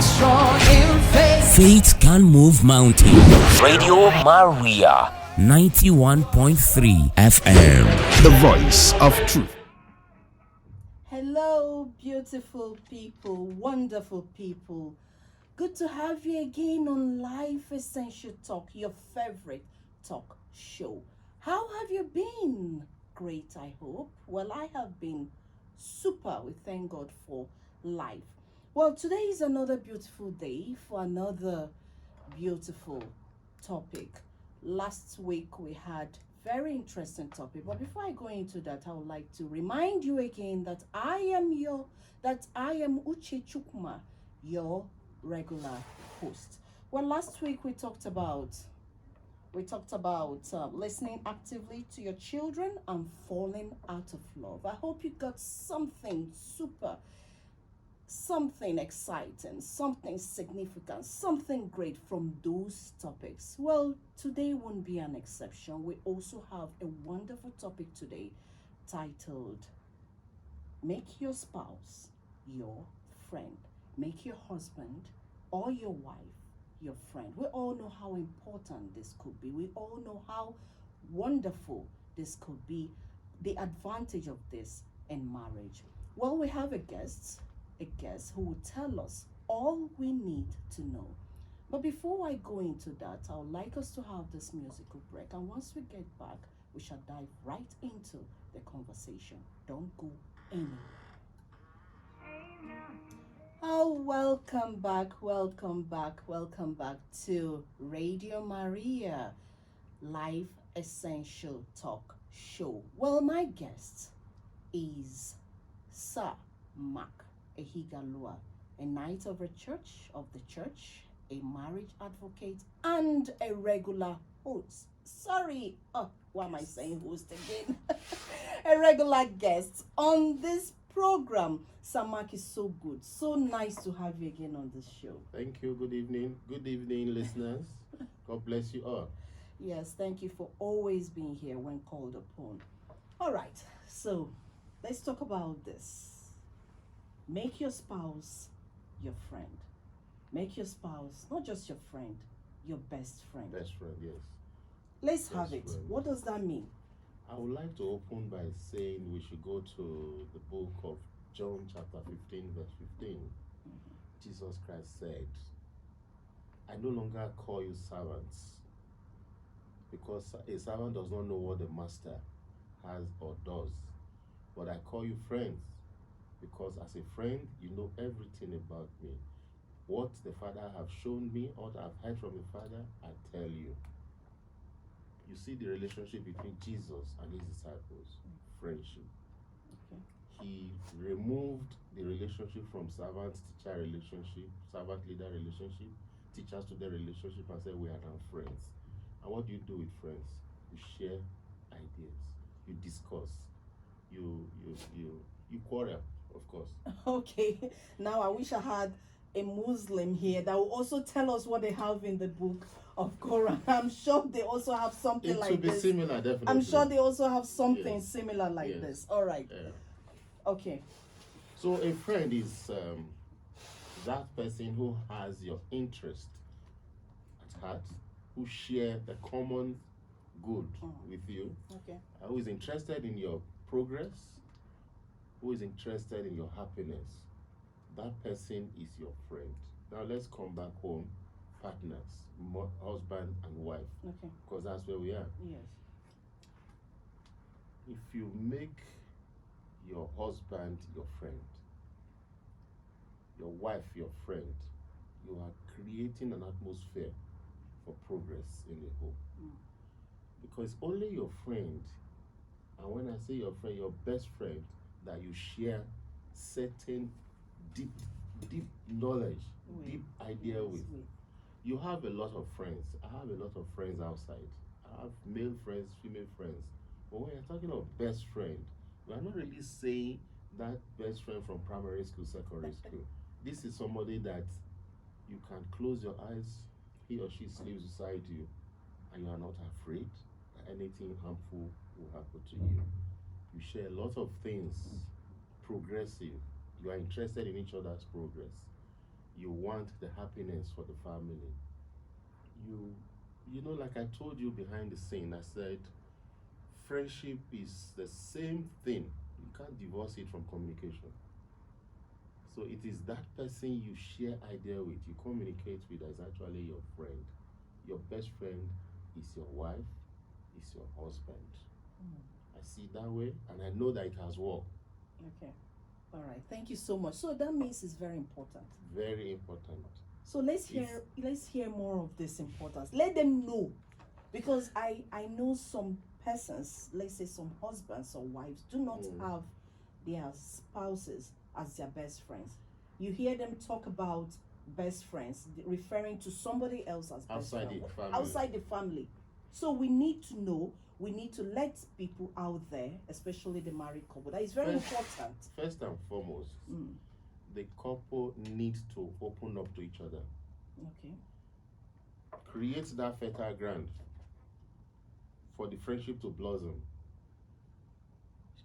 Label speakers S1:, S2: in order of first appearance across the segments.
S1: strong in faith.
S2: Faith can move mountains.
S3: Radio Maria
S2: 91.3 FM.
S4: The voice of truth.
S5: Hello, beautiful people, wonderful people. Good to have you again on Life Essential Talk, your favorite talk show. How have you been? Great, I hope. Well, I have been super. We thank God for life. Well, today is another beautiful day for another beautiful topic. Last week we had very interesting topic, but before I go into that, I would like to remind you again that I am Uche Chukwuma, your regular host. Well, last week we talked about listening actively to your children and falling out of love. I hope you got something super, something exciting, something significant, something great from those topics. Well, today won't be an exception. We also have a wonderful topic today titled, Make Your Spouse Your Friend. Make your husband or your wife your friend. We all know how important this could be. We all know how wonderful this could be, the advantage of this in marriage. Well, we have a guest who will tell us all we need to know. But before I go into that, I would like us to have this musical break. And once we get back, we shall dive right into the conversation. Don't go anywhere. Oh, welcome back to Radio Maria Life Essential Talk Show. Well, my guest is Sir Mark Ehiaghalua, a knight of the church, a marriage advocate, and a regular host. Why am I saying host again? A regular guest on this program. Sir Mark is so good. So nice to have you again on this show.
S6: Thank you. Good evening. Good evening, listeners. God bless you all.
S5: Yes, thank you for always being here when called upon. All right, so let's talk about this. Make your spouse your friend. Make your spouse not just your friend, your best friend.
S6: Best friend, yes.
S5: Let's have it.
S6: Friend.
S5: What does that mean?
S6: I would like to open by saying we should go to the book of John chapter 15, verse 15. Jesus Christ said, I no longer call you servants, because a servant does not know what the master has or does. But I call you friends, because as a friend, you know everything about me. What the Father have shown me, what I've heard from the Father, I tell you. You see the relationship between Jesus and his disciples, friendship.
S5: Okay.
S6: He removed the relationship from servant-teacher relationship, servant-leader relationship, teacher-student relationship, and said we are now friends. And what do you do with friends? You share ideas, you discuss, you quarrel, of course.
S5: Okay, now I wish I had a Muslim here that will also tell us what they have in the book of Quran. I'm sure they also have something like this.
S6: It should be similar, definitely.
S5: I'm sure they also have something
S6: Yes.
S5: similar like
S6: Yes.
S5: this. All right.
S6: Yeah.
S5: Okay.
S6: So a friend is that person who has your interest at heart, who share the common good with you,
S5: Okay.
S6: who is interested in your progress, who is interested in your happiness. That person is your friend. Now let's come back home, partners, husband and wife,
S5: Okay.
S6: because that's where we are.
S5: Yes.
S6: If you make your husband your friend, your wife your friend, you are creating an atmosphere for progress in the home. Because only your friend, and when I say your friend, your best friend, that you share certain deep knowledge, deep idea with. You have a lot of friends. I have a lot of friends outside. I have male friends, female friends. But when you're talking of best friend, we are not really saying that best friend from primary school, secondary school. This is somebody that you can close your eyes, he or she sleeps beside you, and you are not afraid that anything harmful will happen to you. You share a lot of things, progressive. You are interested in each other's progress. You want the happiness for the family. You know, like I told you behind the scene, I said friendship is the same thing. You can't divorce it from communication. So it is that person you share idea with, you communicate with, that is actually your friend. Your best friend is your wife, is your husband. I see it that way, and I know that it has worked.
S5: Okay. All right. Thank you so much. So that means it's very important.
S6: Very important.
S5: So let's hear more of this importance. Let them know, because I know some persons, let's say some husbands or wives, do not have their spouses as their best friends. You hear them talk about best friends, referring to somebody else as best friend outside the family. So we need to know. We need to let people out there, especially the married couple. That is very important.
S6: First and foremost, the couple needs to open up to each other.
S5: Okay.
S6: Create that fertile ground for the friendship to blossom.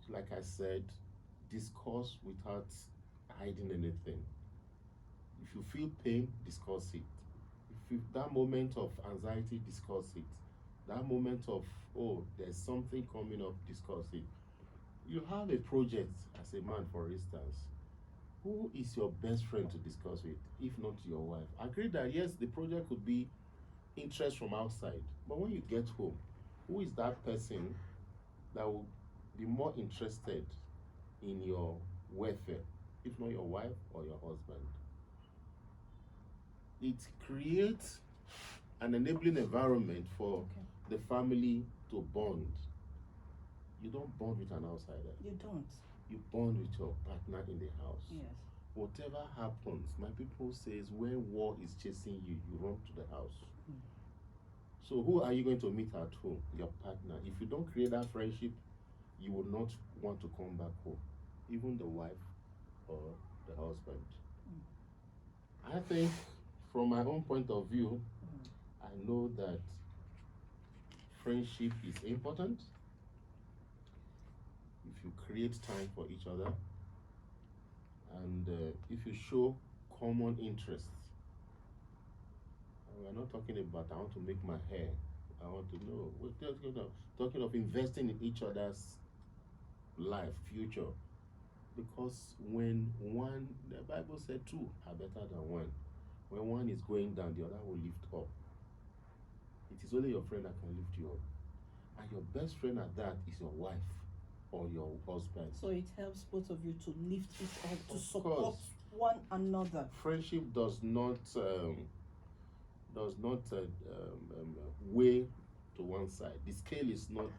S6: Like I said, discuss without hiding anything. If you feel pain, discuss it. If you, that moment of anxiety, discuss it. That moment of, oh, there's something coming up, discuss it. You have a project as a man, for instance. Who is your best friend to discuss with, if not your wife? Agree that yes, the project could be interest from outside, but when you get home, who is that person that will be more interested in your welfare, if not your wife or your husband? It creates an enabling environment for the family to bond. You don't bond with an outsider.
S5: You don't.
S6: You bond with your partner in the house.
S5: Yes.
S6: Whatever happens, my people says when war is chasing you, you run to the house. So who are you going to meet at home? Your partner. If you don't create that friendship, you will not want to come back home, even the wife or the husband. I think from my own point of view, I know that friendship is important. If you create time for each other, and if you show common interests. We're not talking about I want to make my hair. I want to know. We're talking of investing in each other's life, future. Because when one, the Bible said two are better than one. When one is going down, the other will lift up. It is only your friend that can lift you up. And your best friend at that is your wife or your husband.
S5: So it helps both of you to lift each other, to support one another.
S6: Friendship does not weigh to one side. The scale is not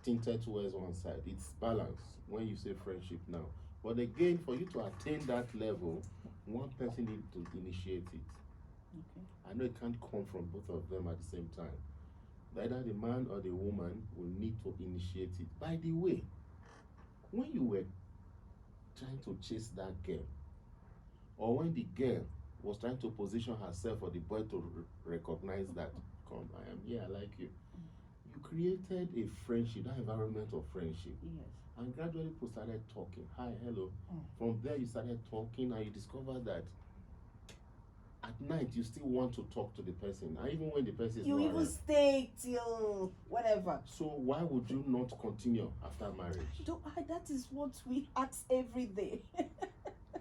S6: tinted towards one side. It's balanced when you say friendship now. But again, for you to attain that level, one person needs to initiate it.
S5: Okay.
S6: I know it can't come from both of them at the same time. Either the man or the woman will need to initiate it. By the way, when you were trying to chase that girl, or when the girl was trying to position herself for the boy to recognize that, come, I am here, I like you. You created a friendship, that environment of friendship.
S5: Yes.
S6: And gradually people started talking. Hi, hello. From there you started talking and you discovered that at night you still want to talk to the person. And even when the person is
S5: you
S6: not
S5: even
S6: around.
S5: stay till whatever.
S6: So why would you not continue after marriage?
S5: That is what we ask every day.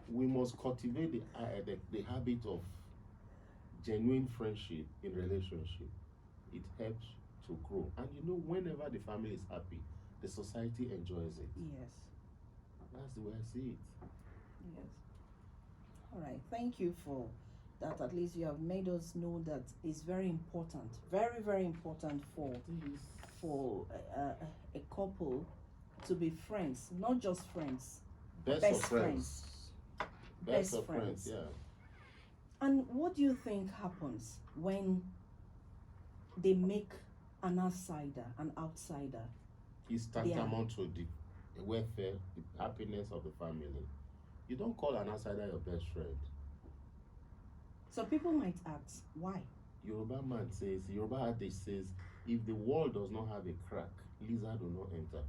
S6: We must cultivate the habit of genuine friendship in relationship. It helps to grow. And you know, whenever the family is happy, the society enjoys it.
S5: Yes.
S6: That's the way I see it.
S5: Yes. All right. Thank you for that. At least you have made us know that it's very important, very, very important for a couple to be friends, not just friends.
S6: Best of friends. Best of friends, yeah.
S5: And what do you think happens when they make an outsider?
S6: It's tantamount to the welfare, the happiness of the family. You don't call an outsider your best friend.
S5: So people might ask, why?
S6: Yoruba adage says, if the wall does not have a crack, lizard will not enter.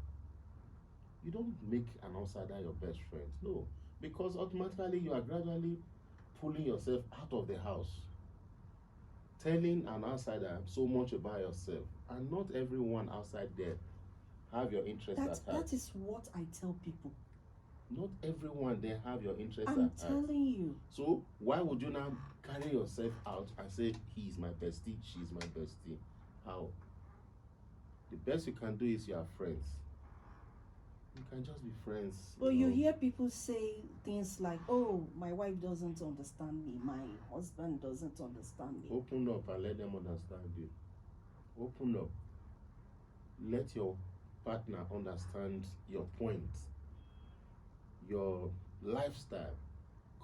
S6: You don't make an outsider your best friend. No. Because automatically you are gradually pulling yourself out of the house, telling an outsider so much about yourself, and not everyone outside there have your interest at heart.
S5: That is what I tell people.
S6: Not everyone there have your interest
S5: I'm
S6: at heart.
S5: telling you.
S6: So why would you now carry yourself out and say he's my bestie, she's my bestie? How? The best you can do is you are friends. You can just be friends.
S5: But you hear people say things like, oh, my wife doesn't understand me, my husband doesn't understand me.
S6: Open up and let them understand you. Open up. Let your partner understand your point, your lifestyle.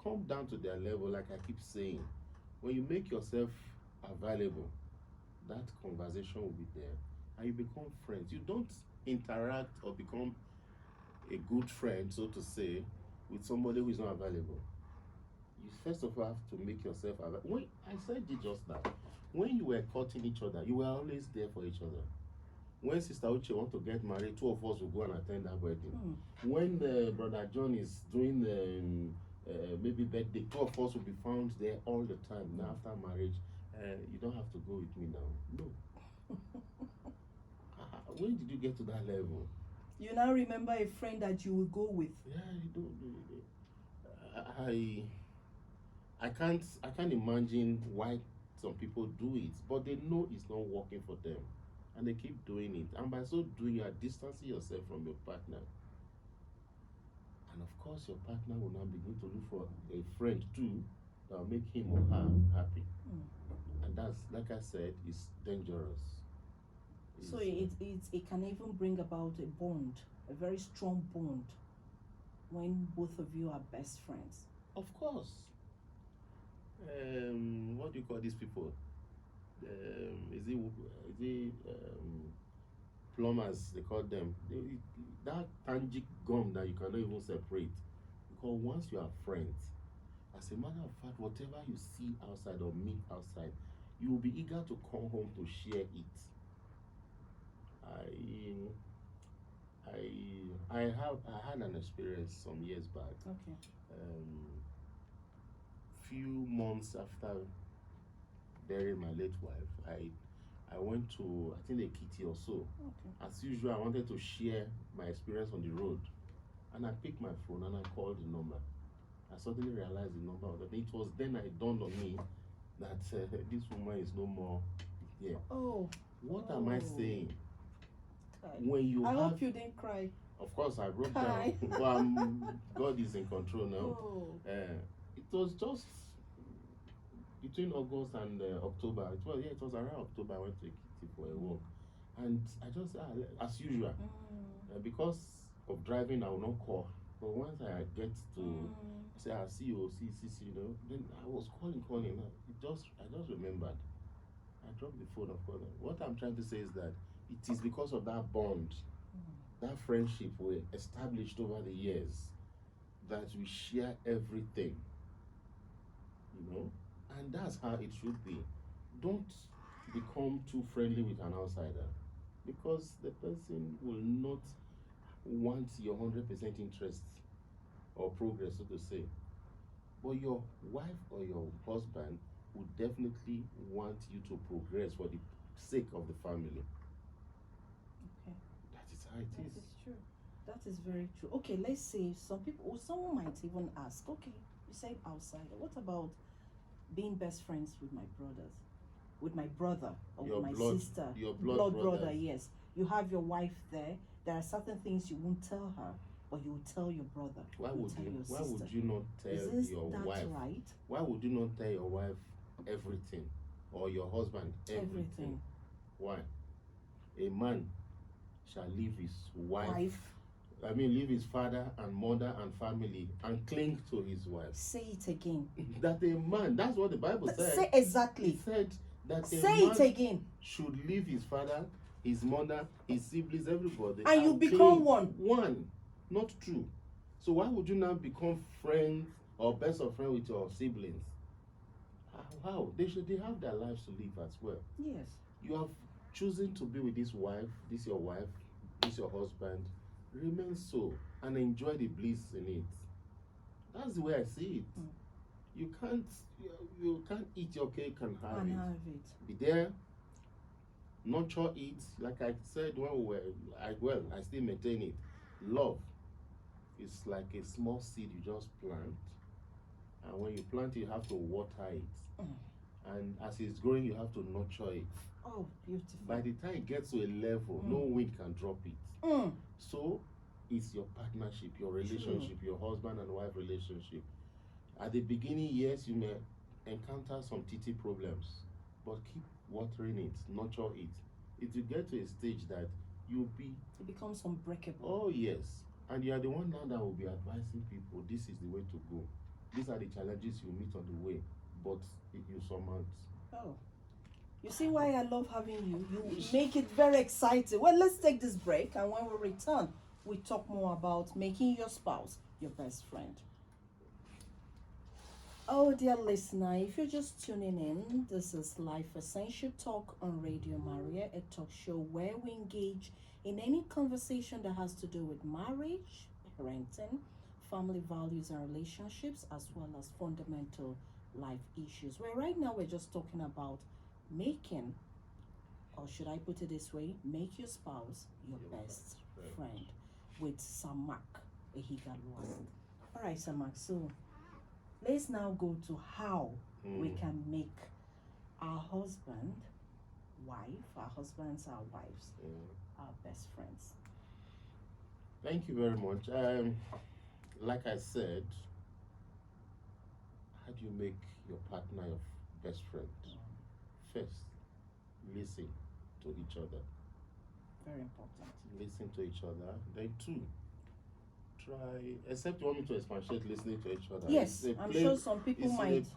S6: Come down to their level, like I keep saying. When you make yourself available, that conversation will be there, and you become friends. You don't interact or become a good friend, so to say, with somebody who is not available. You first of all have to make yourself available. When I said it just now, when you were courting each other, you were always there for each other. When Sister Uche wants to get married, two of us will go and attend that wedding. When Brother John is doing maybe birthday, two of us will be found there all the time. Now after marriage, you don't have to go with me now. No. When did you get to that level?
S5: You now remember a friend that you will go with.
S6: Yeah, you don't. I can't imagine why some people do it, but they know it's not working for them, and they keep doing it. And by so doing, you are distancing yourself from your partner. And of course, your partner will now begin to look for a friend too that will make him or her happy. And that's, like I said, it's dangerous.
S5: So it can even bring about a bond, a very strong bond, when both of you are best friends.
S6: Of course. What do you call these people? Is it plumbers? They call them. That tangic gum that you cannot even separate. Because once you are friends, as a matter of fact, whatever you see outside or meet outside, you will be eager to come home to share it. I had an experience some years back.
S5: Okay.
S6: Few months after burying my late wife, I went to, I think, a kitty or so.
S5: Okay.
S6: As usual, I wanted to share my experience on the road, and I picked my phone and I called the number. I suddenly realized the number of it was then it dawned on me that this woman is no more here.
S5: Oh.
S6: What am I saying?
S5: When you hope you didn't cry.
S6: Of course, I broke down. But God is in control now.
S5: Oh.
S6: It was just between August and October. It was around October. I went to Ekiti for a walk, and I just as usual, because of driving, I will not call. But once I get to say, I'll see you, see, then I was calling. I just remembered. I dropped the phone, of course. What I'm trying to say is that it is because of that bond, that friendship we established over the years, that we share everything, and that's how it should be. Don't become too friendly with an outsider, because the person will not want your 100% interest or progress, so to say. But your wife or your husband would definitely want you to progress for the sake of the family.
S5: Okay.
S6: That is how it is.
S5: That is true. That is very true. Okay, let's say someone might even ask, okay, you said outsider. What about being best friends with my brothers? With my brother or
S6: Your
S5: with my
S6: blood,
S5: sister?
S6: your blood
S5: brother, yes. You have your wife there. There are certain things you won't tell her, but you will tell your brother.
S6: Why would you not tell your wife?
S5: Right?
S6: Why would you not tell your wife everything, or your husband everything? Why? A man shall leave his wife. Leave his father and mother and family and cling to his wife.
S5: Say it again.
S6: That a man, that's what the Bible said.
S5: Say exactly.
S6: It said that
S5: say it again.
S6: Should leave his father, his mother, his siblings, everybody.
S5: And you become one.
S6: One. Not true. So why would you now become friends or best of friends with your siblings? How? They have their lives to live as well.
S5: Yes.
S6: You have chosen to be with this your wife, this your husband. Remain so and enjoy the bliss in it. That's the way I see it. You can't you can't eat your cake and have
S5: And
S6: it.
S5: have it.
S6: Be there, nurture it. Like I said when we were, I still maintain it. Love is like a small seed you just plant, and when you plant it, you have to water it. And as it's growing, you have to nurture it.
S5: Oh, beautiful.
S6: By the time it gets to a level, no wind can drop it. So it's your partnership, your relationship, your husband and wife relationship. At the beginning, yes, you may encounter some titty problems, but keep watering it, nurture it. It will get to a stage that you'll be.
S5: It becomes unbreakable.
S6: Oh yes, and you are the one now that will be advising people. This is the way to go. These are the challenges you meet on the way, but you surmount.
S5: Oh. You see why I love having you? You make it very exciting. Well, let's take this break, and when we return, we talk more about making your spouse your best friend. Oh, dear listener, if you're just tuning in, this is Life Essential Talk on Radio Maria, a talk show where we engage in any conversation that has to do with marriage, parenting, family values and relationships, as well as fundamental life issues. Where right now we're just talking about making, or should I put it this way, make your spouse your best friend with Samak Ehiaghalua. All right, Samak, so let's now go to how we can make our husband, our husbands, our wives, our best friends.
S6: Thank you very much. Like I said, how do you make your partner your best friend? First, listen to each other.
S5: Very important.
S6: Listen to each other. Then two, try, except you want me to expatiate listening to each other.
S5: Yes, I'm sure some people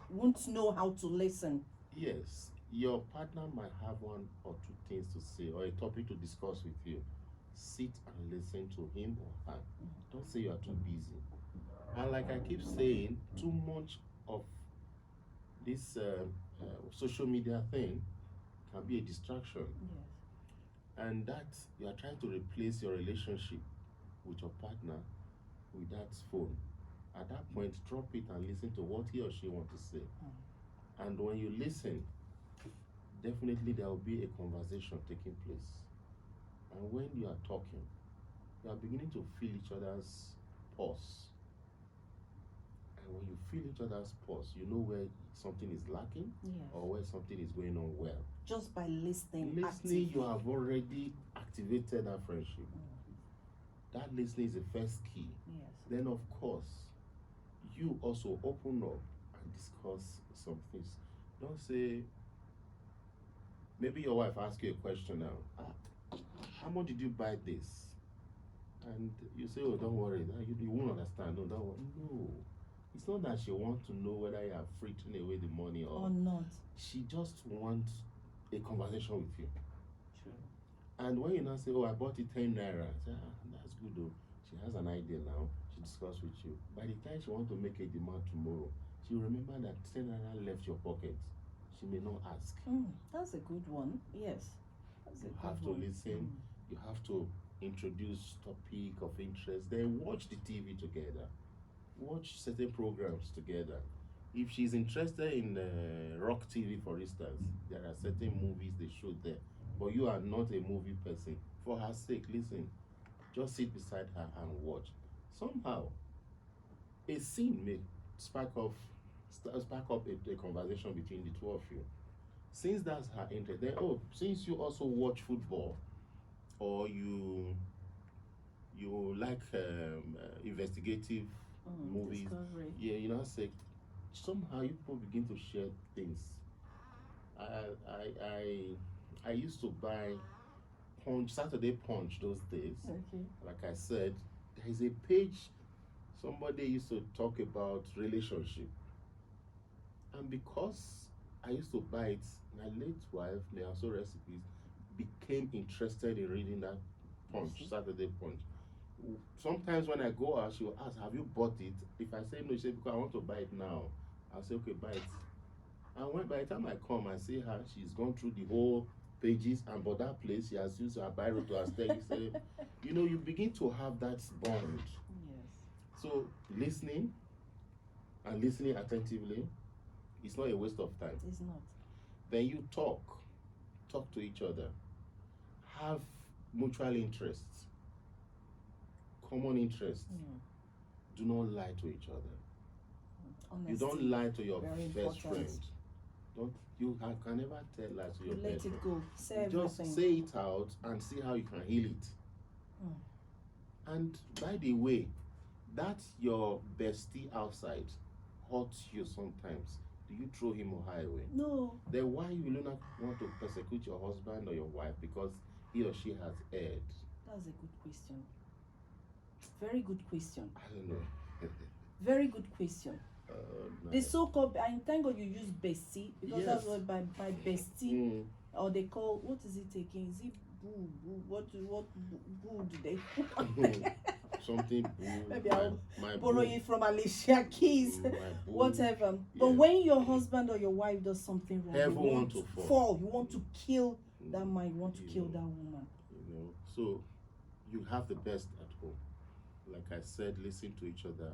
S5: won't know how to listen.
S6: Yes, your partner might have one or two things to say or a topic to discuss with you. Sit and listen to him or her. Don't say you are too busy. And like I keep saying, too much of this social media thing can be a distraction.
S5: Yes.
S6: And that you are trying to replace your relationship with your partner with that phone. At that point, drop it and listen to what he or she wants to say. And when you listen, definitely there will be a conversation taking place. And when you are talking, you are beginning to feel each other's pulse. And when you feel each other's pulse, you know where something is lacking or where something is going on well.
S5: Just by listening.
S6: Listening, you have already activated that friendship. That listening is the first key.
S5: Yes.
S6: Then, of course, you also open up and discuss some things. Don't say, maybe your wife asks you a question now. How much did you buy this? And you say, oh, don't worry, you won't understand. No, don't worry. No. It's not that she wants to know whether you are frittering away the money or
S5: not.
S6: She just wants a conversation with you.
S5: True.
S6: And when you now say, oh, I bought it 10 naira, I say, that's good though. She has an idea now. She discuss with you. By the time she wants to make a demand tomorrow, she will remember that 10 naira left your pocket. She may not ask.
S5: That's a good one. Yes.
S6: You have to listen. You have to introduce topic of interest. Then watch the TV together. Watch certain programs together. If she's interested in rock TV, for instance, there are certain movies they show there. But you are not a movie person. For her sake, listen. Just sit beside her and watch. Somehow, a scene may spark up a conversation between the two of you. Since that's her interest, then since you also watch football, or you like investigative movies,
S5: discovery.
S6: Yeah, say somehow you people begin to share things. I used to buy Saturday Punch those days.
S5: Okay.
S6: Like I said, there is a page somebody used to talk about relationship, and because I used to buy it, my late wife, may also recipes, became interested in reading that Punch, Saturday Punch. Sometimes when I go out, she will ask, have you bought it? If I say no, she said, because I want to buy it now. I'll say, okay, buy it. And by the time I come and see her, she's gone through the whole pages, and by that place, she has used her Bible to aesthetic. You begin to have that bond.
S5: Yes.
S6: So, listening, and listening attentively, it's not a waste of time.
S5: It's not.
S6: Then you talk to each other, have mutual interests, common interests. Do not lie to each other.
S5: Honesty.
S6: You don't lie to your
S5: Very
S6: best
S5: important.
S6: friend. Can never tell lies to your
S5: Let
S6: best
S5: it
S6: friend.
S5: go. Say
S6: You
S5: everything.
S6: just say it out and see how you can heal it. And by the way, that your bestie outside hurts you sometimes. Do you throw him or her away?
S5: No.
S6: Then why will you not want to persecute your husband or your wife because he or she has erred?
S5: That's a good question. Very good question.
S6: I don't know.
S5: Very good question.
S6: No.
S5: The so-called, I thank God you use bestie, because that's
S6: Yes.
S5: what by bestie, or they call, what is it again? Is it boo? What boo do they?
S6: Something boo.
S5: Maybe I'll
S6: my
S5: borrow
S6: boo.
S5: it from Alicia Keys,
S6: My boo.
S5: whatever. But
S6: Yeah.
S5: when your husband or your wife does something wrong, you
S6: Everyone
S5: want
S6: to
S5: to
S6: fall.
S5: You want to kill that man, you want to
S6: You
S5: kill
S6: know.
S5: that woman.
S6: You know, so you have the best at home. Like I said, listen to each other,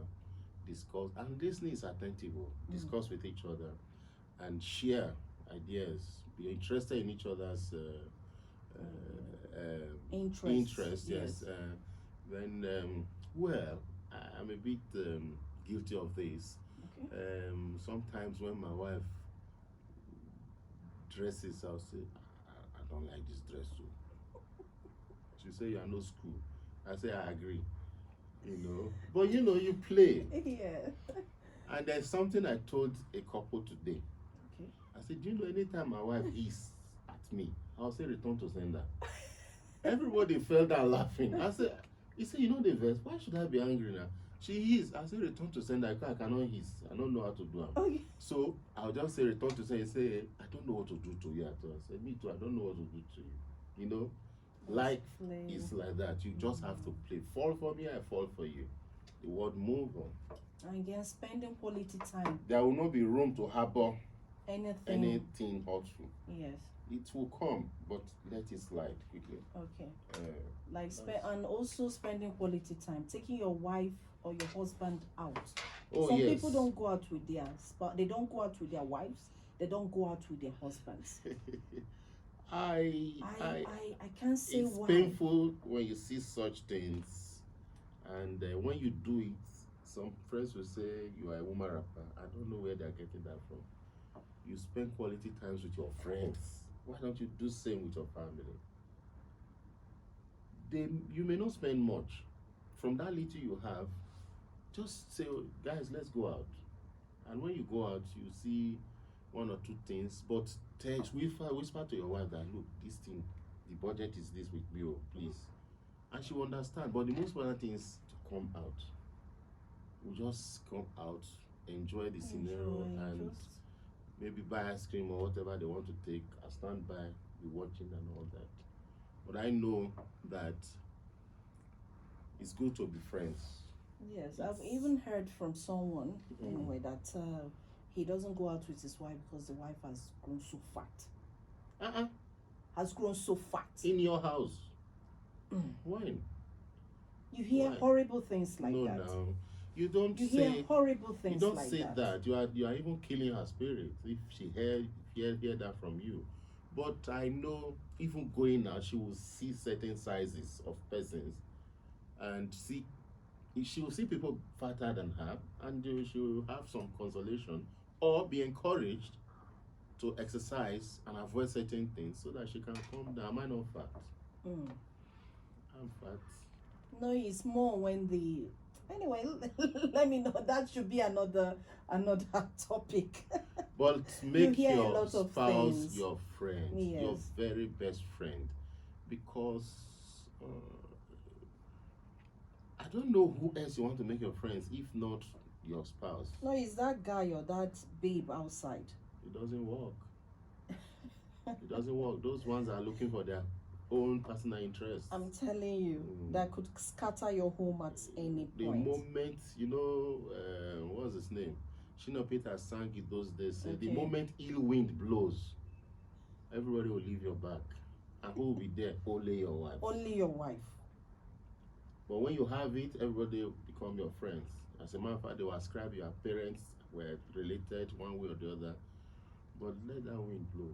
S6: discuss, and listening is attentive. Discuss with each other and share ideas. Be interested in each other's interest. Yes. Well, I'm a bit guilty of this.
S5: Okay.
S6: Sometimes when my wife dresses, I'll say, I don't like this dress too. She say, you are no school. I say, I agree. You know, but you play.
S5: Yeah.
S6: And there's something I told a couple today.
S5: Okay.
S6: I said, do you know, anytime my wife is at me, I'll say return to sender. Everybody fell down laughing. I said, you say, you know the verse, why should I be angry now? She is. I say return to sender. I cannot hiss. I don't know how to do it.
S5: Okay.
S6: So I'll just say return to sender. Say, I don't know what to do to you at all. I say, me too, I don't know what to do to you. You know? Life is like that. You just have to play. Fall for me, I fall for you. The world move on.
S5: And again, spending quality time.
S6: There will not be room to harbor
S5: Anything
S6: hurtful.
S5: Yes.
S6: It will come, but let it slide quickly.
S5: Okay. And also spending quality time, taking your wife or your husband out. Some people don't go out with their they don't go out with their wives. They don't go out with their husbands. I can't say
S6: it's
S5: why.
S6: It's painful when you see such things, and when you do it, some friends will say you are a woman rapper. I don't know where they are getting that from. You spend quality times with your friends. Why don't you do same with your family? You may not spend much. From that little you have, just say, oh, guys, let's go out. And when you go out, you see one or two things, but whisper to your wife that, look, this thing, the budget is this with me, oh, please. And she will understand. But the most important thing is to come out. We just come out, enjoy the scenario, and maybe buy ice cream or whatever they want to take. I stand by, be watching and all that. But I know that it's good to be friends.
S5: Yes, I've even heard from someone anyway that he doesn't go out with his wife because the wife has grown so fat. Has grown so fat.
S6: In your house. When?
S5: You hear horrible things like that.
S6: No. You don't
S5: hear horrible things like that.
S6: You don't say that. You are even killing her spirit if she hear that from you. But I know even going out, she will see certain sizes of persons, and she will see people fatter than her, and she will have some consolation or be encouraged to exercise and avoid certain things so that she can come down. Am I not fat? I'm fat.
S5: No, it's more when anyway, let me know. That should be another topic.
S6: But make your spouse your friend, your very best friend, because I don't know who else you want to make your friends if not your spouse.
S5: No, it's that guy or that babe outside.
S6: It doesn't work. It doesn't work. Those ones are looking for their own personal interests.
S5: I'm telling you, that could scatter your home at any point.
S6: The moment, what's his name? Shina Peter sang it those days. The moment ill wind blows, everybody will leave your back. And who will be there? Only your wife.
S5: Only your wife.
S6: But when you have it, everybody will become your friends. As a matter of fact, they will ascribe your parents were related one way or the other, but let that wind blow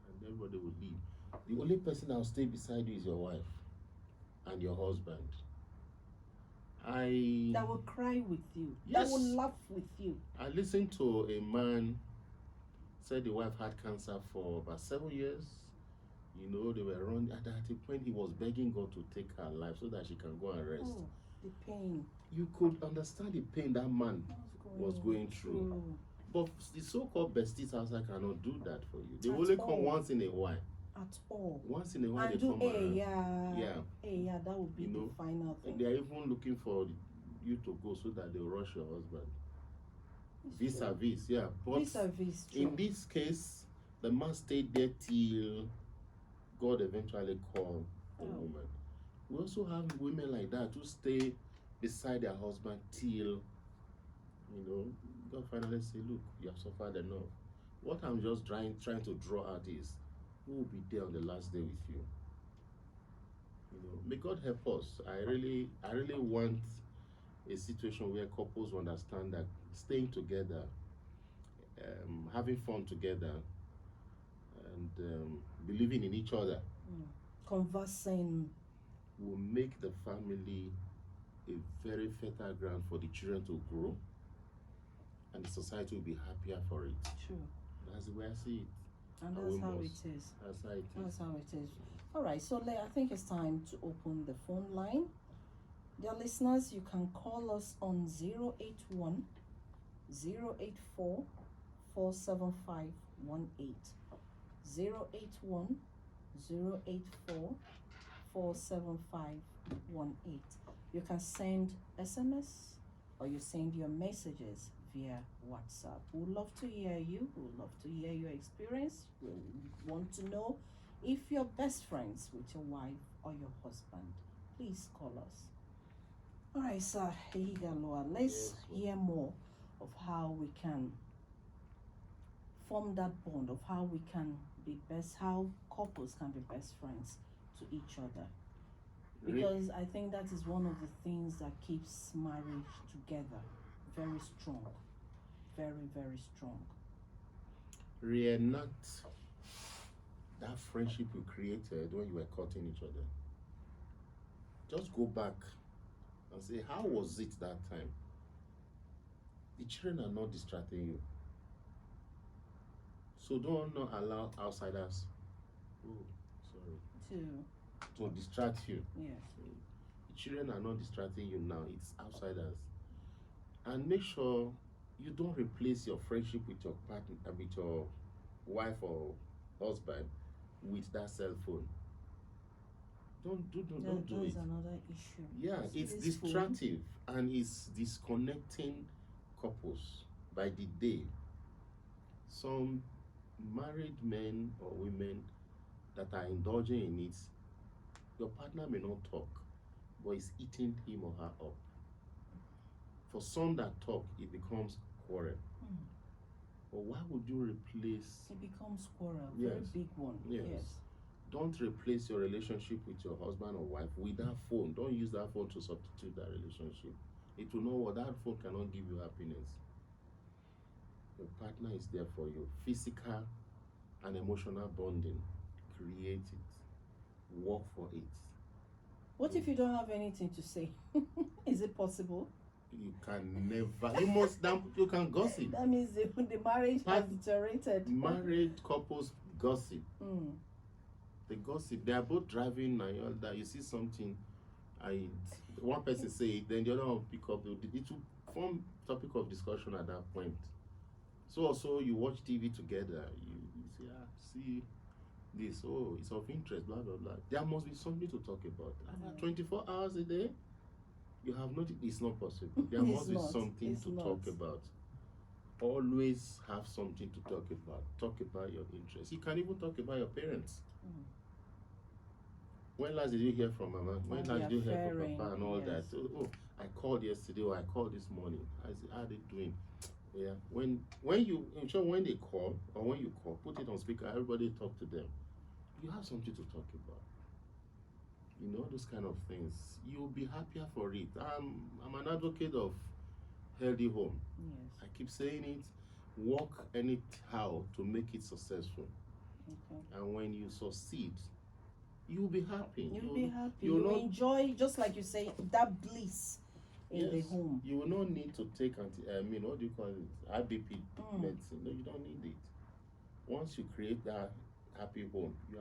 S6: and everybody will leave. The only person that will stay beside you is your wife and your husband.
S5: That will cry with you.
S6: Yes.
S5: That will laugh with you.
S6: I listened to a man said the wife had cancer for about 7 years. You know, they were running at a point he was begging God to take her life so that she can go and rest.
S5: Oh, the pain.
S6: You could understand the pain that man was going through. But the so-called besties outside cannot do that for you. They only come once in a while.
S5: At all.
S6: Once in a while
S5: and
S6: they
S5: do
S6: come around.
S5: Yeah, that would be the final thing.
S6: And they are even looking for you to go so that they'll rush your husband. Vis-a-vis, yeah. But
S5: vis-a-vis,
S6: in this case, the man stayed there till God eventually called the woman. We also have women like that who stay beside their husband till, God finally say, look, you have suffered enough. What I'm just trying to draw out is, who will be there on the last day with you? May God help us. I really want a situation where couples understand that staying together, having fun together, and believing in each other,
S5: conversing,
S6: will make the family a very fertile ground for the children to grow, and the society will be happier for it.
S5: True.
S6: That's the way I see it.
S5: And that's how it is.
S6: That's how it is.
S5: That's how it is. All right, so I think it's time to open the phone line. Dear listeners, you can call us on 081 084 47518. 081 084 47518. You can send SMS or you send your messages via WhatsApp. We would love to hear you. We would love to hear your experience. We want to know if you're best friends with your wife or your husband. Please call us. All right, sir. Ehiaghalua, let's hear more of how we can form that bond, of how we can be best, how couples can be best friends to each other. Because I think that is one of the things that keeps marriage together very strong. Very, very strong.
S6: Reenact that friendship you created when you were courting each other. Just go back and say, how was it that time? The children are not distracting you. So don't not allow outsiders to distract you.
S5: Yes.
S6: The children are not distracting you now, it's outsiders. And make sure you don't replace your friendship with your partner, with your wife or husband with that cell phone. Don't do it.
S5: That's another issue.
S6: Yeah, it's distractive and it's disconnecting couples by the day. Some married men or women that are indulging in it, your partner may not talk, but it's eating him or her up. For some that talk, it becomes quarrel. But why would you replace?
S5: It becomes quarrel,
S6: Yes.
S5: very big one. Yes.
S6: Don't replace your relationship with your husband or wife with that phone. Don't use that phone to substitute that relationship. It will know what that phone cannot give you happiness. Your partner is there for you. Physical and emotional bonding. Create it. Work for it.
S5: What if you don't have anything to say? Is it possible?
S6: You can never. You can gossip.
S5: That means the marriage has deteriorated.
S6: Married couples gossip. They gossip. They are both driving and all that. You see something, and one person say it, then the other one pick up. It will form topic of discussion at that point. So also you watch TV together. You say, see this. Oh, it's of interest. Blah blah blah. There must be something to talk about. 24 hours a day. You have not. It's not possible. There must be something to talk about. Always have something to talk about. Talk about your interests. You can even talk about your parents. When last did you hear from Mama? When last did you hear from Papa and all that? Oh, I called yesterday or I called this morning. I said, how are they doing? Yeah. When they call or when you call, put it on speaker. Everybody talk to them. You have something to talk about. Those kind of things. You'll be happier for it. I'm an advocate of healthy home.
S5: Yes.
S6: I keep saying it, work anyhow to make it successful.
S5: Okay.
S6: And when you succeed, you'll be happy.
S5: You'll be happy.
S6: You'll
S5: You
S6: not,
S5: enjoy, just like you say, that bliss in the
S6: yes,
S5: home.
S6: you will not need to take what do you call it? IBP medicine. No, you don't need it. Once you create that happy home, you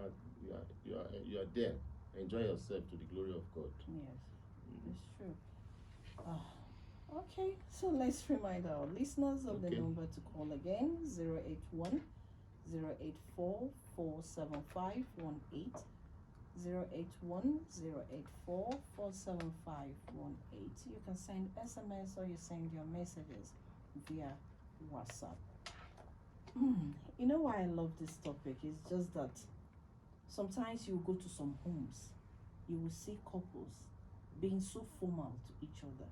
S6: are there. Enjoy yourself to the glory of God.
S5: Yes, it's true. Okay, so let's remind our listeners of the
S6: Okay.
S5: number to call again: 081 084 47518. 081 084 47518. You can send SMS or you send your messages via WhatsApp. You know why I love this topic? It's just that sometimes you go to some homes, you will see couples being so formal to each other.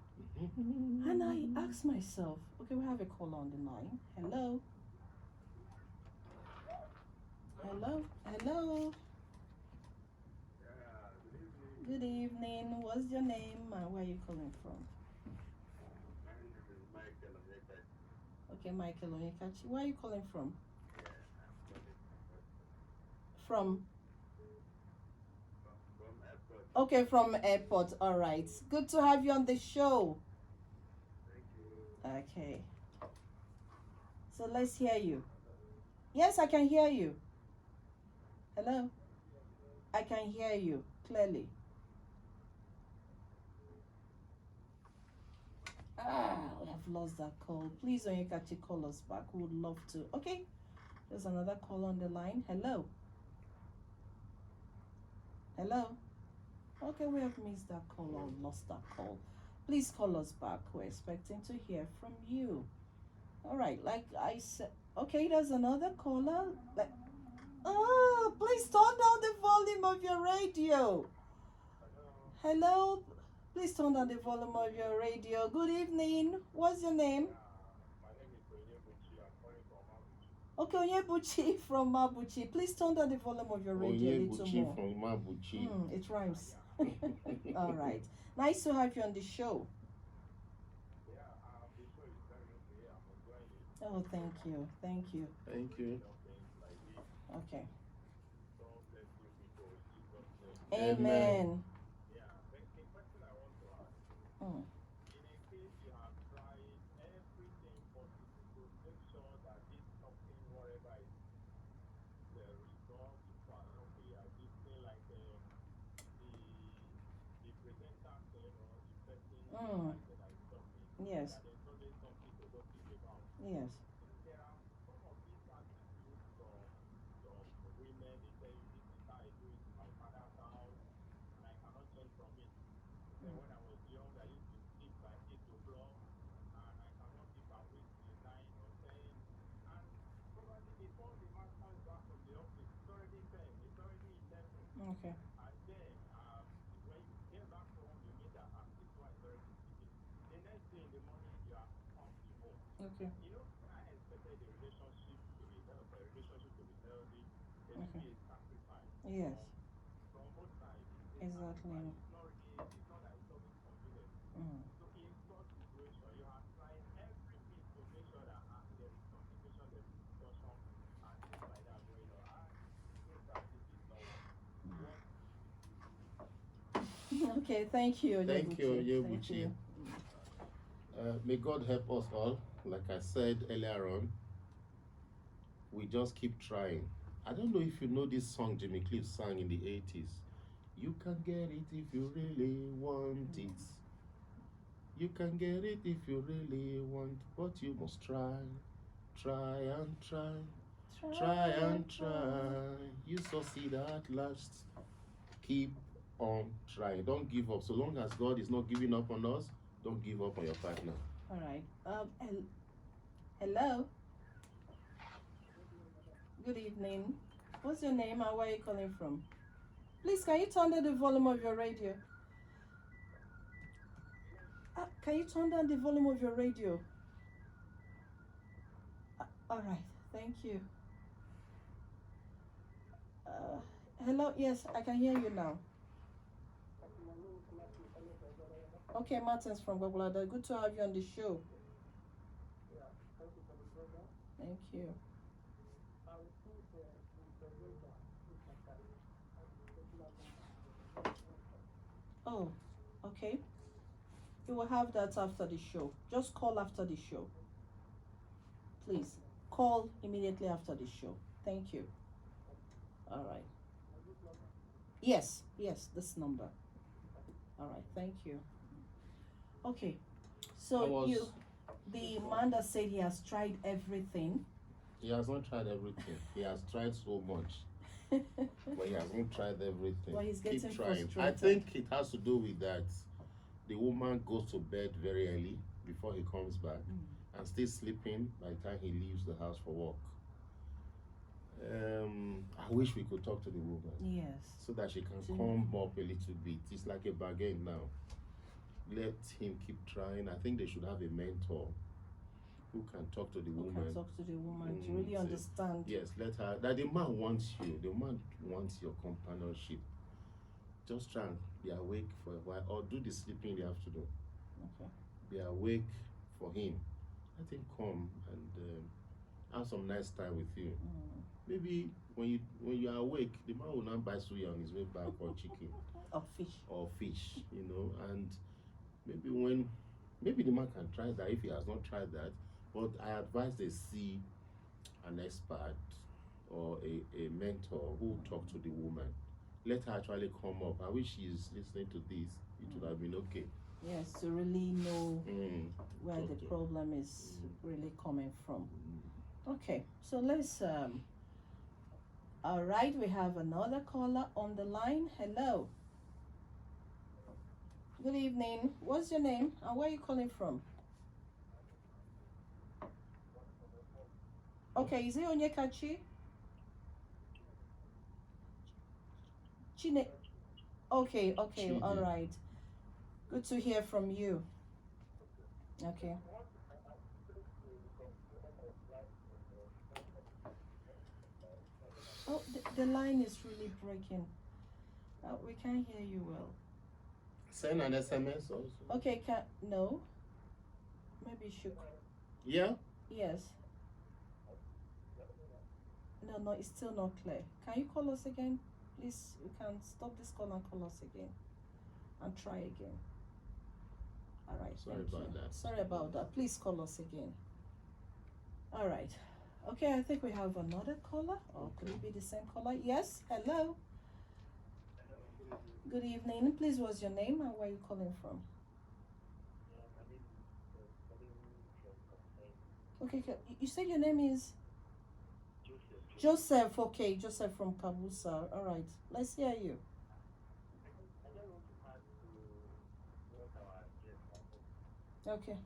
S5: And I ask myself, okay, we have a caller on the line. Hello? Hello? Hello? Good evening. What's your name and where are you calling from? Okay, Michael Onyekachi. Where are you calling from? From? Okay, from airport. All right. Good to have you on the show. Okay. So let's hear you. Yes, I can hear you. Hello? I can hear you clearly. We have lost that call. Please, Onyekachi, call us back. We would love to. Okay. There's another call on the line. Hello? Hello? Okay, we have missed that call or lost that call. Please call us back. We're expecting to hear from you. All right, like I said, okay, there's another caller. Please turn down the volume of your radio. Hello? Please turn down the volume of your radio. Good evening. What's your name?
S4: My name is Onyebuchi. I'm calling from Mabuchi.
S5: Okay, Onyebuchi from Mabuchi. Please turn down the volume of your radio a little more.
S6: from Mabuchi.
S5: It rhymes. All right. Nice to have you on the show.
S4: Yeah, the show is very okay. I'm enjoying it.
S5: Oh, thank you. Thank you.
S6: Thank you.
S5: Okay.
S4: God bless you people. In Jesus' name.
S5: Amen.
S4: Yeah, the question I want to ask,
S5: Mm.
S4: in a case you have tried everything possible to make sure that this something, whatever is the result, you are okay at this thing, like the presenter said, or the person like that is something,
S5: Yes.
S4: that there's always something to gossip about.
S5: Yes.
S4: There are some of these attitudes from women, they tell you this is how I do it in my father's house and I cannot change from it. Then when I was young, I used to sleep by 8 o'clock and I cannot sleep awake till 9 or 10. And probably before the man comes back from the office, it's already 10, it's already 11.
S5: Okay.
S4: And then when you get back home, you meet that this one is already sleeping. The next day in the morning, you are pumping home.
S5: Okay.
S4: You know, I expected the relationship to be healthy. There should be a sacrifice
S5: Yes.
S4: from both sides.
S5: Exactly.
S4: It's not that it's always convenient. So in such situation, you have tried everything to make sure that there is communication, there is discussion, and things like that going on. And so that this is not what.
S5: Okay, thank you.
S6: Thank you,
S5: Thank
S6: Onyebuchi.
S5: you.
S6: May God help us all. Like I said earlier on, we just keep trying. I don't know if you know this song Jimmy Cliff sang in the 80s. You can get it if you really want it. You can get it if you really want, but you must try. Try and try. Try and try. You succeed at last. Keep on trying. Don't give up. So long as God is not giving up on us, don't give up on your partner.
S5: All right. Hello. Good evening. What's your name and where are you calling from? Please, can you turn down the volume of your radio? Can you turn down the volume of your radio? All right. Thank you. Hello. Yes, I can hear you now. Okay, Martins from Gogolada. Good to have you on the show. Thank you. Oh, okay. You will have that after the show. Just call after the show. Please call immediately after the show. Thank you. All right. Yes, this number. All right, thank you. Okay, so the man that said he has tried everything.
S6: He has not tried everything. He has tried so much, but he hasn't tried everything.
S5: Well, he's getting
S6: Keep trying.
S5: frustrated.
S6: I think it has to do with that. The woman goes to bed very early before he comes back, and stays sleeping by the time he leaves the house for work. I wish we could talk to the woman.
S5: Yes.
S6: So that she can come up a little bit. It's like a bargain now. Let him keep trying. I think they should have a mentor who can talk to the woman.
S5: Can talk to the woman to really understand.
S6: Yes, let her. That the man wants you. The man wants your companionship. Just try and be awake for a while, or do the sleeping in the afternoon.
S5: Okay.
S6: Be awake for him. Let him come and have some nice time with you. Maybe when you are awake, the man will not buy suya on his way back, or chicken,
S5: or fish.
S6: You know, and maybe the man can try that if he has not tried that. But I advise they see an expert or a mentor who will talk to the woman. Let her actually come up. I wish she's listening to this. It would have been okay.
S5: Yes, to really know where the problem is really coming from. Okay, so let's all right, we have another caller on the line. Hello. Good evening. What's your name and where are you calling from? Okay, is it Onyekachi? Chine. Okay,
S6: Chidi.
S5: all right. Good to hear from you. Okay. Oh, the line is really breaking. We can't hear you well.
S6: Send an SMS also.
S5: Okay, no. Maybe you should.
S6: Yeah?
S5: Yes. No, it's still not clear. Can you call us again? Please, you can stop this call and call us again. And try again. All right. Sorry about that. Please call us again. All right. Okay, I think we have another caller. Or could it be the same caller? Yes. Hello. Good evening. Please, what's your name and where are you calling from? Okay, you said your name is? Joseph. Okay, Joseph from Kabusa. All right. Let's hear you. Okay. Okay.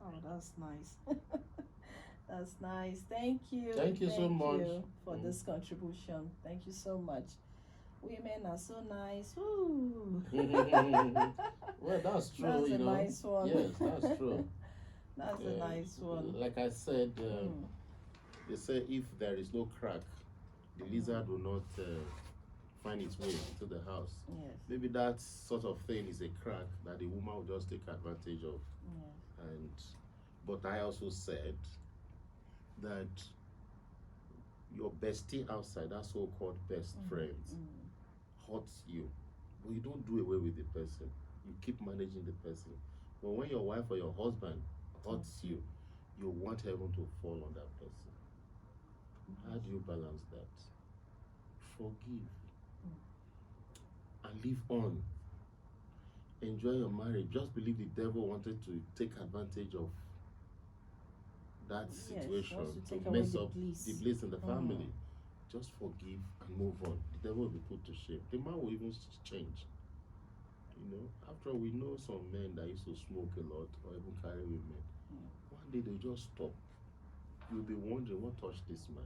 S5: Oh, that's nice. That's nice. Thank you.
S6: Thank you so much
S5: for this contribution. Thank you so much. Women are so nice. Ooh.
S6: Well, that's true.
S5: That's a nice one.
S6: Yes, that's true.
S5: That's a nice one.
S6: Like I said, they say if there is no crack, the lizard will not find its way into the house.
S5: Yes.
S6: Maybe that sort of thing is a crack that the woman will just take advantage of.
S5: Yes.
S6: But I also said that your bestie outside, that so-called best friends, hurts you. But you don't do away with the person. You keep managing the person. But when your wife or your husband hurts you, you want heaven to fall on that person. How do you balance that? Forgive and live on. enjoy your marriage. Just believe the devil wanted to take advantage of that
S5: Yes,
S6: situation
S5: wants to take
S6: to
S5: away
S6: mess
S5: the
S6: up
S5: bliss.
S6: the bliss in the family. Just forgive and move on. The devil will be put to shame. The man will even change. You know, after all, we know some men that used to smoke a lot or even carry women. One day they just stop. You'll be wondering what touched this man.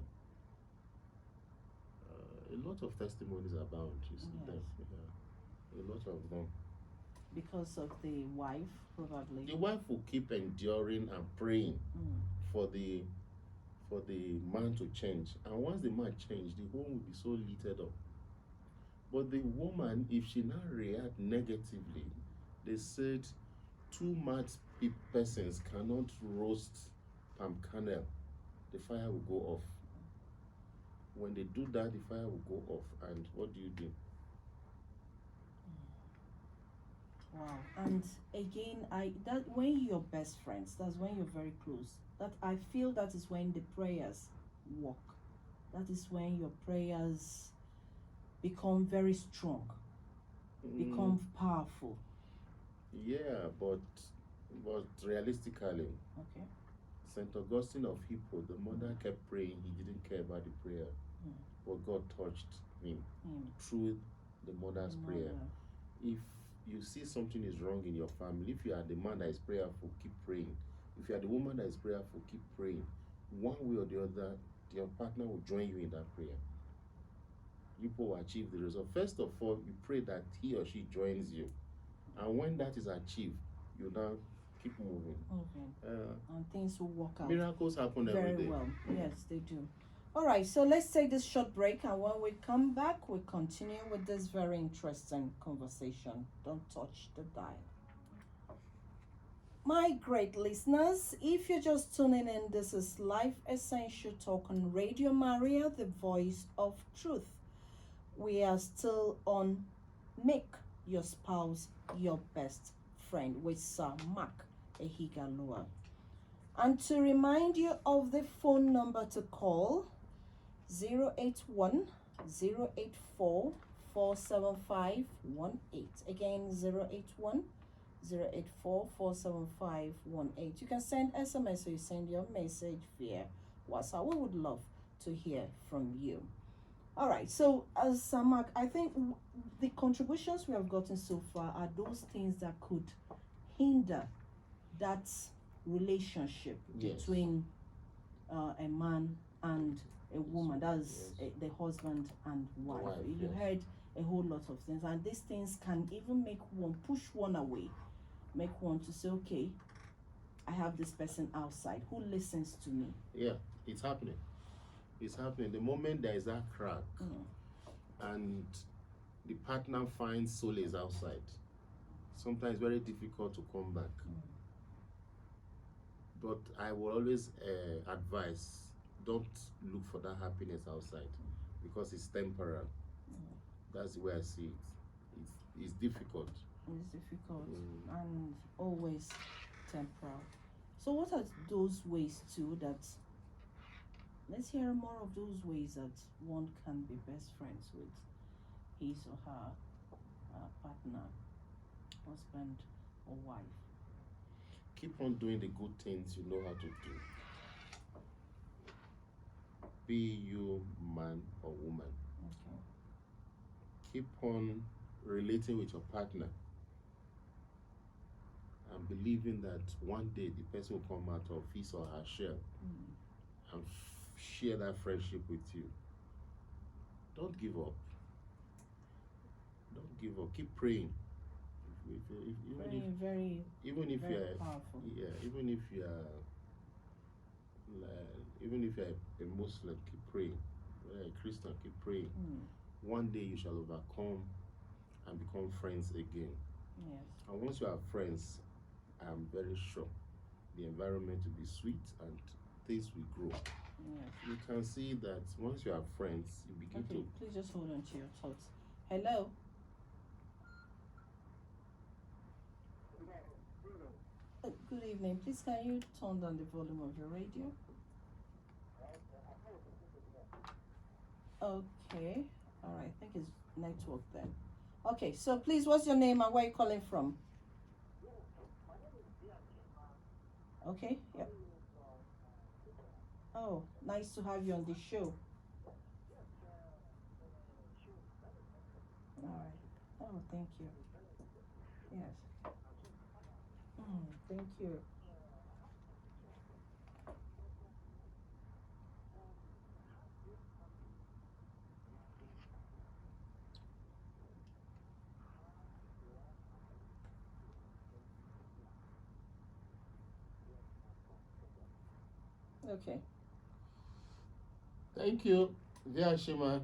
S6: A lot of testimonies abound. You see them. Yeah. A lot of them.
S5: Because of the wife, probably.
S6: The wife will keep enduring and praying for the man to change. And once the man change, the home will be so littered up. But the woman, if she now react negatively, they said two mad persons cannot roast palm kernel. The fire will go off. When they do that, the fire will go off. And what do you do?
S5: Wow. And again, that when you're best friends, that's when you're very close. That I feel that is when the prayers work. That is when your prayers become very strong, become powerful.
S6: Yeah, but realistically,
S5: Okay.
S6: St. Augustine of Hippo, the mother kept praying. He didn't care about the prayer. But God touched him through the mother's prayer. If you see something is wrong in your family, if you are the man that is prayerful, keep praying. If you are the woman that is prayerful, keep praying. One way or the other, your partner will join you in that prayer. You will achieve the result. First of all, you pray that he or she joins you. And when that is achieved, you now keep moving.
S5: And things will work out.
S6: Miracles happen every day.
S5: Very well. Yes, they do. All right, so let's take this short break, and when we come back, we'll continue with this very interesting conversation. Don't touch the dial. My great listeners, if you're just tuning in, this is Life Essential Talk on Radio Maria, the voice of truth. We are still on Make Your Spouse Your Best Friend with Sir Mark Ehiaghalua. And to remind you of the phone number to call, 081 084 47518. Again, 081 084 47518. You can send SMS or you send your message via WhatsApp. We would love to hear from you. All right, so as Mark, I think the contributions we have gotten so far are those things that could hinder that relationship between a man and a woman. That's the husband and wife. You heard a whole lot of things, and these things can even make one push one away, make one to say, okay, I have this person outside who listens to me.
S6: Yeah, it's happening. It's happening. The moment there is that crack and the partner finds solace outside, sometimes it's very difficult to come back. But I will always advise, don't look for that happiness outside, because it's temporal. That's the way I see it. It's difficult.
S5: It's difficult and always temporal. So what are those ways too that, let's hear more of those ways that one can be best friends with his or her partner, husband or wife?
S6: Keep on doing the good things you know how to do. Be you man or woman.
S5: Okay.
S6: Keep on relating with your partner and believing that one day the person will come out of his or her shell and share that friendship with you. Don't give up. Don't give up. Keep praying. Even if you're a Muslim, keep praying. A Christian, keep praying. One day you shall overcome and become friends again.
S5: Yes.
S6: And once you are friends, I'm very sure the environment will be sweet and things will grow.
S5: Yes.
S6: You can see that once you are friends, you begin to.
S5: Please just hold on to your thoughts. Hello. Good evening. Please, can you turn down the volume of your radio? Okay. All right. I think it's network then. Okay. So please, what's your name and where are you calling from? Okay. Yep. Oh, nice to have you on the show. All right. Oh, thank you. Yes. Thank you. Okay.
S6: Thank you, Vyashima.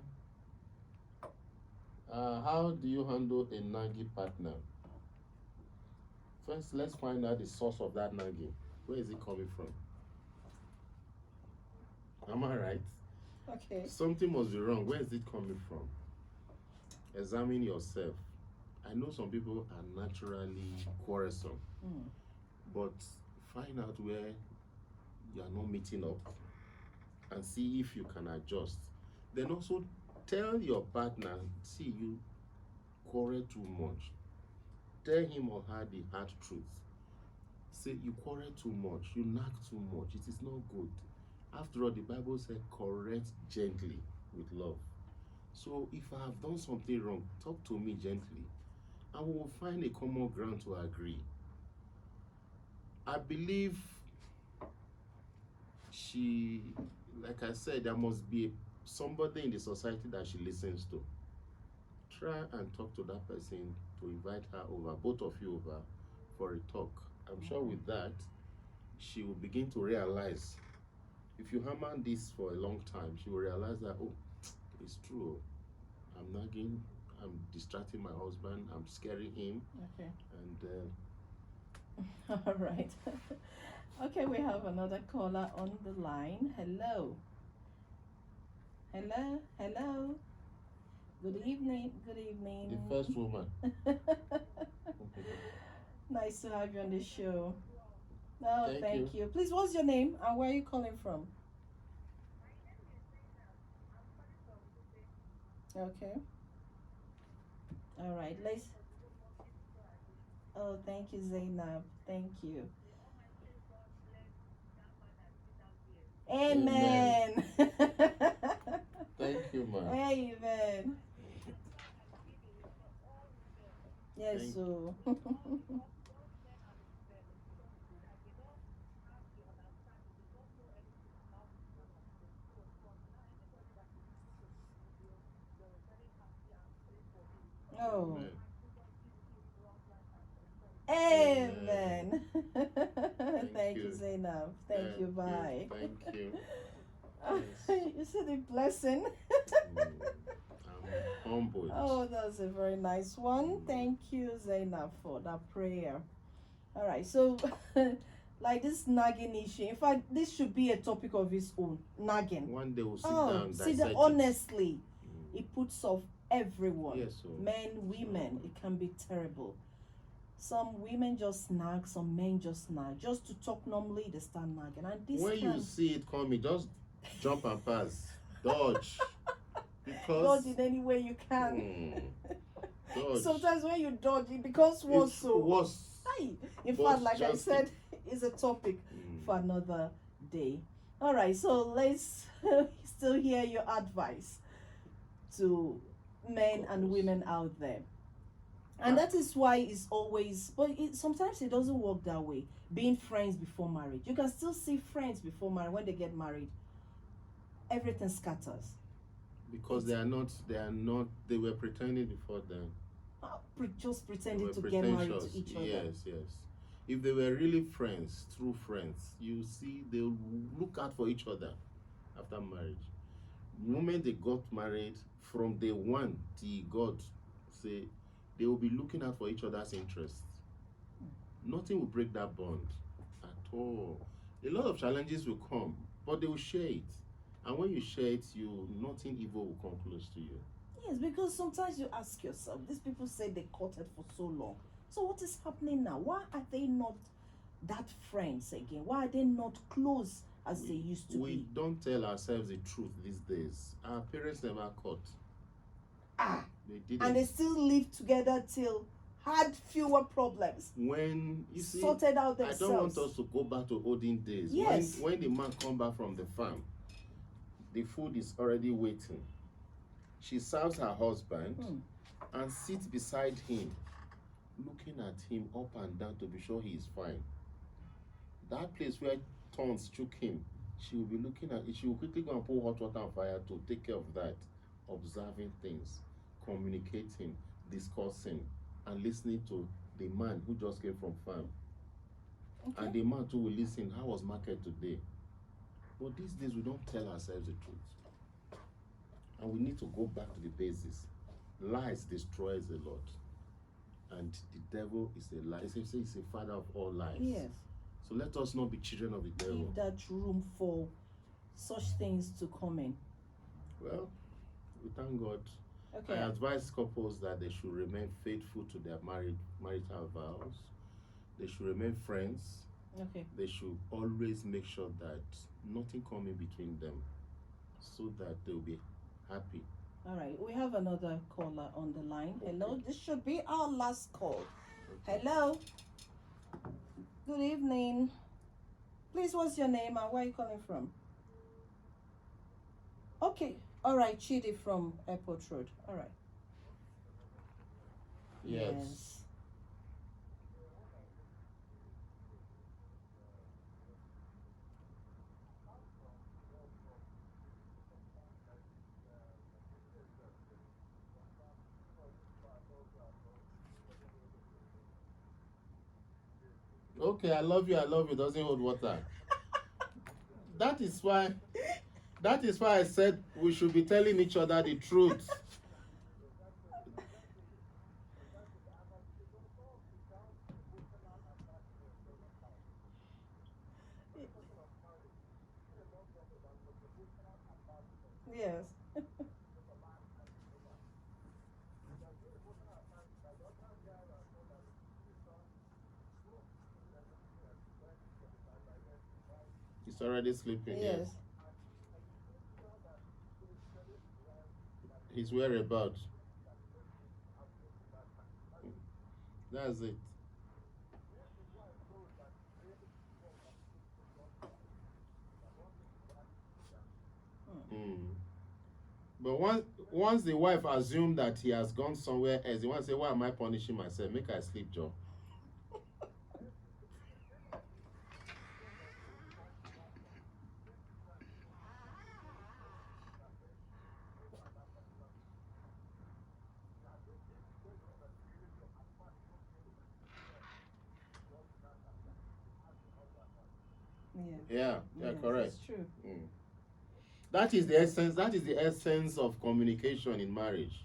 S6: How do you handle a nagging partner? First, let's find out the source of that nagging. Where is it coming from? Am I right?
S5: Okay.
S6: Something must be wrong. Where is it coming from? Examine yourself. I know some people are naturally quarrelsome,
S5: Mm.
S6: but find out where you are not meeting up and see if you can adjust. Then also tell your partner, see, you quarrel too much. Tell him or her the hard truth. Say you quarrel too much, you nag too much. It is not good. After all, the Bible said correct gently with love. So if I have done something wrong, talk to me gently and we will find a common ground to agree. I believe she, like I said, there must be somebody in the society that she listens to. Try and talk to that person to invite her over, both of you over, for a talk. I'm sure with that, she will begin to realize. If you hammer this for a long time, she will realize that, oh, it's true. I'm nagging, I'm distracting my husband, I'm scaring him,
S5: Okay.
S6: and
S5: All right. Okay, we have another caller on the line. Hello. Hello. Hello. Good evening. Good evening.
S6: the first woman.
S5: Nice to have you on the show. Oh,
S6: Thank
S5: thank
S6: you.
S5: you. Please, what's your name and where are you calling from? Okay. All right. Let's. Oh, thank you, Zainab. Thank you. Amen.
S6: Thank you, man.
S5: Amen. Yes,
S6: Thank-
S5: so. Oh. Amen. Thank you,
S6: you.
S5: Zainab. Thank you. Bye.
S6: Thank you.
S5: You said a blessing.
S6: I'm humbled.
S5: Oh, that's a very nice one. Thank you, Zainab, for that prayer. All right, so like this nagging issue. In fact, this should be a topic of its own. Nagging.
S6: One day we'll sit
S5: Oh,
S6: down,
S5: see,
S6: dissect it.
S5: honestly, it puts off everyone.
S6: Yes, so.
S5: Men, women, it can be terrible. Some women just nag, some men just nag. Just to talk normally, they start nagging. And this
S6: When you see it coming, just jump and pass. Dodge. Because
S5: dodge in any way you can.
S6: dodge.
S5: Sometimes when you dodge, it becomes worse.
S6: It's
S5: So
S6: worse.
S5: Aye. In
S6: But
S5: fact, like I
S6: just
S5: said, it's a topic for another day. All right, so let's still hear your advice to men and women out there. And that is why it's always, but sometimes it doesn't work that way. Being friends before marriage, you can still see friends before marriage. When they get married, everything scatters.
S6: Because they were pretending before then.
S5: Just
S6: They
S5: pretending
S6: were
S5: to get married to
S6: pretentious.
S5: each other.
S6: Yes. If they were really friends, true friends, you see, they'll look out for each other after marriage. The moment they got married, from day one till God say, they will be looking out for each other's interests. Nothing will break that bond at all. A lot of challenges will come, but they will share it. And when you share it, nothing evil will come close to you.
S5: Yes, because sometimes you ask yourself, these people say they courted for so long. So what is happening now? Why are they not that friends again? Why are they not close as they used to
S6: We
S5: be?
S6: don't tell ourselves the truth these days. Our parents never caught.
S5: Ah,
S6: They didn't.
S5: and they still live together till had fewer problems,
S6: When you see,
S5: sorted out
S6: I don't want
S5: themselves.
S6: us to go back to olden days.
S5: Yes.
S6: When the man come back from the farm, the food is already waiting. She serves her husband and sits beside him, looking at him up and down to be sure he is fine. That place where thorns shook him, she will be looking at it. She will quickly go and pour hot water and fire to take care of that, observing things, communicating, discussing, and listening to the man who just came from farm.
S5: Okay.
S6: And the man too will listen. How was market today? But these days we don't tell ourselves the truth. And we need to go back to the basis. Lies destroys a lot. And the devil is a lie. He's a father of all lies.
S5: Yes.
S6: So let us not be children of the devil.
S5: Give that room for such things to come in.
S6: Well, we thank God.
S5: Okay.
S6: I advise couples that they should remain faithful to their marital vows. They should remain friends.
S5: Okay.
S6: They should always make sure that nothing comes in between them, so that they'll be happy.
S5: All right. We have another caller on the line. Hello. This should be our last call. Hello. Good evening. Please, what's your name and where are you calling from? Okay. All right. Chidi from Airport Road. All right.
S6: Yes. Okay, I love you, doesn't hold water. That is why I said we should be telling each other the truth.
S5: Yes.
S6: He's already sleeping.
S5: Yes.
S6: His whereabouts. That's it. But once the wife assumed that he has gone somewhere else, he wants to say, why am I punishing myself? Make I sleep, Joe. Yeah,
S5: Yes,
S6: correct.
S5: It's true.
S6: That is the essence of communication in marriage.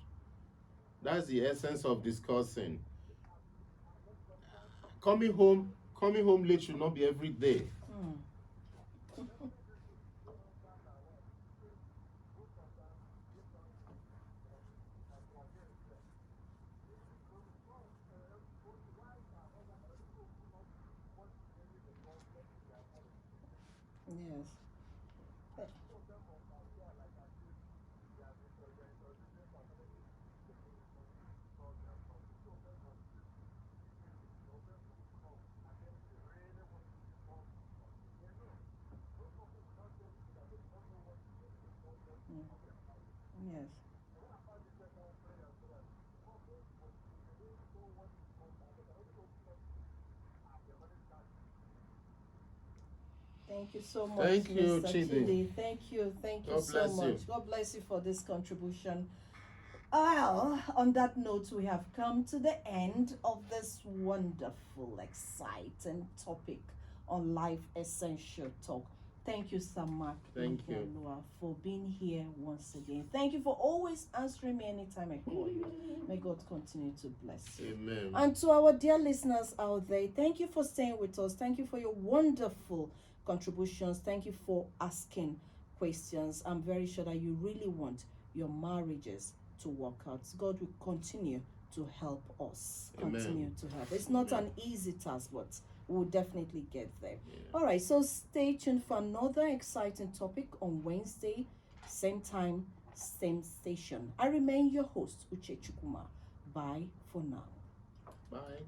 S6: That's the essence of discussing. Coming home late should not be every day.
S5: Yes. Yes. Thank you so much,
S6: Thank you,
S5: Mr.
S6: Chidi.
S5: Chidi. Thank you
S6: God
S5: so
S6: bless
S5: much.
S6: you.
S5: God bless you for this contribution. Well, on that note, we have come to the end of this wonderful, exciting topic on Life Essential Talk. Thank you, Sama
S6: Thank you.
S5: Ehiaghalua, for being here once again. Thank you for always answering me anytime I call you. May God continue to bless you.
S6: Amen.
S5: And to our dear listeners out there, thank you for staying with us. Thank you for your wonderful contributions. Thank you for asking questions. I'm very sure that you really want your marriages to work out. God will continue to help us.
S6: Amen.
S5: Continue to help. It's not an easy task, but we'll definitely get there.
S6: Yeah.
S5: All right, so stay tuned for another exciting topic on Wednesday, same time, same station. I remain your host, Uche Chukwuma. Bye for now.
S6: Bye.